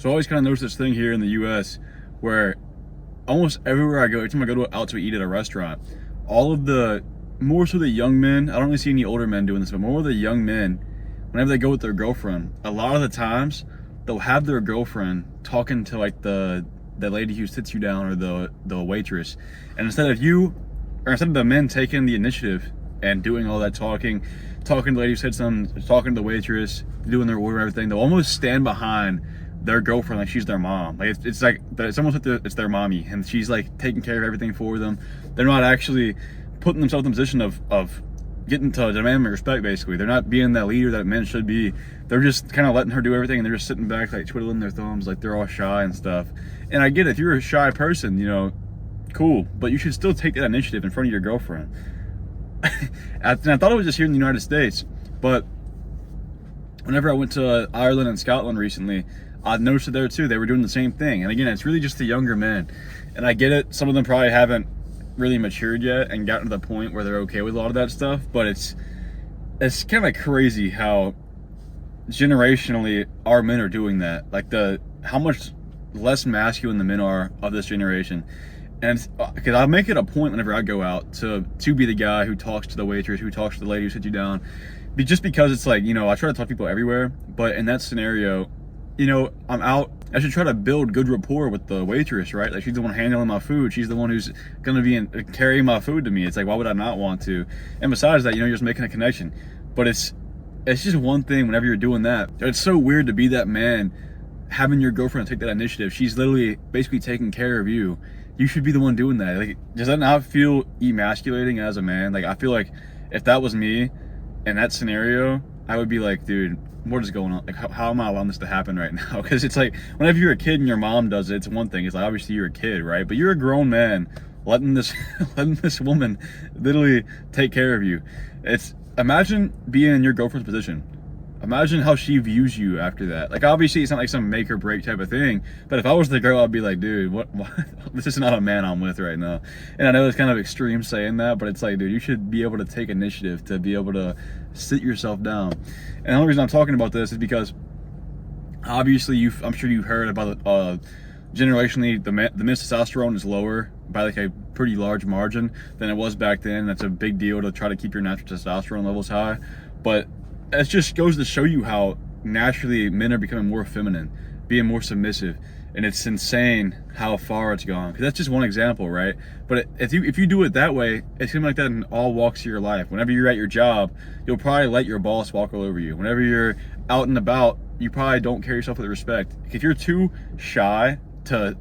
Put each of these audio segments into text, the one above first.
So I always kind of notice this thing here in the U.S. where almost everywhere I go, every time I go out to eat at a restaurant, all of the, more so the young men, I don't really see any older men doing this, but more of the young men, whenever they go with their girlfriend, a lot of the times they'll have their girlfriend talking to like the lady who sits you down, or the waitress, and instead of the men taking the initiative and doing all that talking to the lady who sits them, talking to the waitress, doing their order and everything, they'll almost stand behind their girlfriend like she's their mom. Like it's like it's almost like it's their mommy, and she's like taking care of everything for them. They're not actually putting themselves in the position of getting to demand respect. Basically, they're not being that leader that men should be. They're just kind of letting her do everything, and they're just sitting back like twiddling their thumbs, like they're all shy and stuff. And I get it, if you're a shy person, you know, cool, but you should still take that initiative in front of your girlfriend. And I thought it was just here in the United States, but whenever I went to Ireland and Scotland recently, I noticed it there too. They were doing the same thing. And again, it's really just the younger men. And I get it, some of them probably haven't really matured yet and gotten to the point where they're okay with a lot of that stuff, but it's kind of crazy how generationally our men are doing that. Like how much less masculine the men are of this generation. And because I make it a point whenever I go out to be the guy who talks to the waitress, who talks to the lady who sits you down, just because it's like, you know, I try to talk to people everywhere, but in that scenario, you know, I'm out, I should try to build good rapport with the waitress, right? Like, she's the one handling my food, she's the one who's gonna be carrying my food to me. It's like, why would I not want to? And besides that, you know, you're just making a connection. But it's just one thing whenever you're doing that. It's so weird to be that man, having your girlfriend take that initiative. She's literally basically taking care of you. You should be the one doing that. Like, does that not feel emasculating as a man? Like, I feel like if that was me in that scenario, I would be like, dude, what is going on? Like, how am I allowing this to happen right now? Because it's like, whenever you're a kid and your mom does it, it's one thing. It's like, obviously you're a kid, right? But you're a grown man letting this woman literally take care of you. Imagine being in your girlfriend's position. Imagine how she views you after that. Like, obviously it's not like some make or break type of thing, but if I was the girl, I'd be like, dude, what? This is not a man I'm with right now. And I know it's kind of extreme saying that, but it's like, dude, you should be able to take initiative to be able to sit yourself down. And the only reason I'm talking about this is because obviously I'm sure you've heard about generationally the men's testosterone is lower by like a pretty large margin than it was back then. That's a big deal to try to keep your natural testosterone levels high. But it just goes to show you how naturally men are becoming more feminine, being more submissive, and it's insane how far it's gone. Because that's just one example, right? But if you do it that way, it's gonna be like that in all walks of your life. Whenever you're at your job, you'll probably let your boss walk all over you. Whenever you're out and about, you probably don't carry yourself with respect. If you're too shy to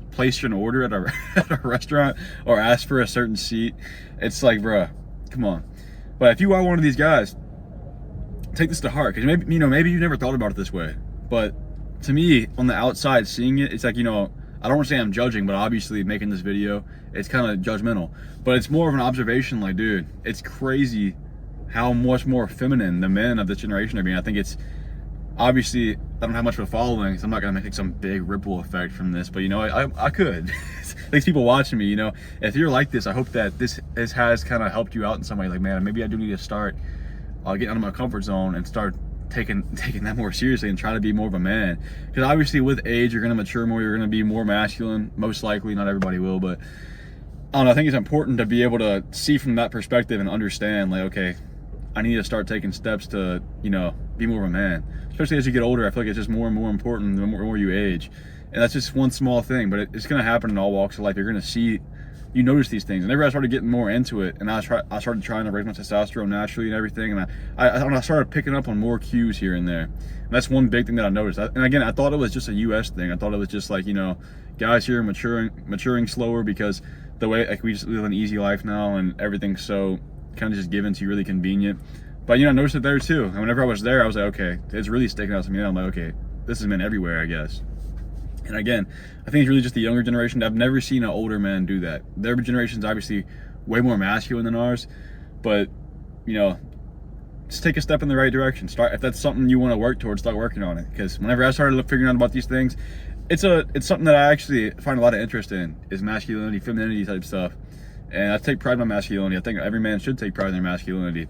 place an order at a restaurant or ask for a certain seat, it's like, bruh, come on. But if you are one of these guys, take this to heart, because maybe you never thought about it this way, but to me, on the outside seeing it, it's like, you know, I don't want to say I'm judging, but obviously making this video, it's kind of judgmental, but it's more of an observation. Like, dude, it's crazy how much more feminine the men of this generation are being. I think it's obviously, I don't have much of a following, so I'm not gonna make like some big ripple effect from this, but you know, I could. These people watching me, you know, if you're like this, I hope that this has kind of helped you out in some way. Like, man, maybe I do need to start getting out of my comfort zone and start taking that more seriously and try to be more of a man. Because obviously with age, you're gonna mature more, you're gonna be more masculine, most likely. Not everybody will, but I don't know, I think it's important to be able to see from that perspective and understand, like, okay, I need to start taking steps to, you know, be more of a man. Especially as you get older, I feel like it's just more and more important the more you age. And that's just one small thing, but it's gonna happen in all walks of life. You're gonna see, you notice these things. And whenever I started getting more into it, and I started trying to raise my testosterone naturally and everything, and I started picking up on more cues here and there. And that's one big thing that I noticed. And again, I thought it was just a US thing. I thought it was just like, you know, guys here maturing slower because the way, like, we just live an easy life now and everything's so kind of just given to you, really convenient. But, you know, I noticed it there too. And whenever I was there, I was like, okay, it's really sticking out to me. And I'm like, okay, this is men everywhere, I guess. And again, I think it's really just the younger generation. I've never seen an older man do that. Their generation's obviously way more masculine than ours, but, you know, just take a step in the right direction. If that's something you want to work towards, start working on it. Because whenever I started figuring out about these things, it's something that I actually find a lot of interest in, is masculinity, femininity type stuff. And I take pride in my masculinity. I think every man should take pride in their masculinity.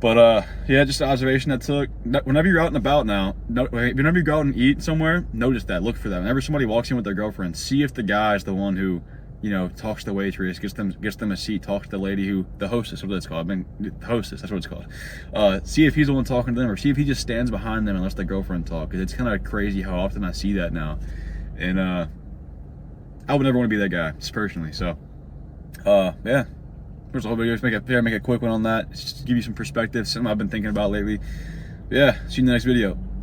But yeah, just an observation I took. Whenever you're out and about now, whenever you go out and eat somewhere, notice that. Look for that. Whenever somebody walks in with their girlfriend, see if the guy is the one who, you know, talks to the waitress, gets them a seat, talks to the lady who, the hostess, what it's called. I mean, the hostess, that's what it's called. See if he's the one talking to them, or see if he just stands behind them and lets the girlfriend talk. Because it's kind of crazy how often I see that now, and I would never want to be that guy, just personally. So, yeah. First of all, videos, make a quick one on that, just to give you some perspective, something I've been thinking about lately. Yeah, see you in the next video.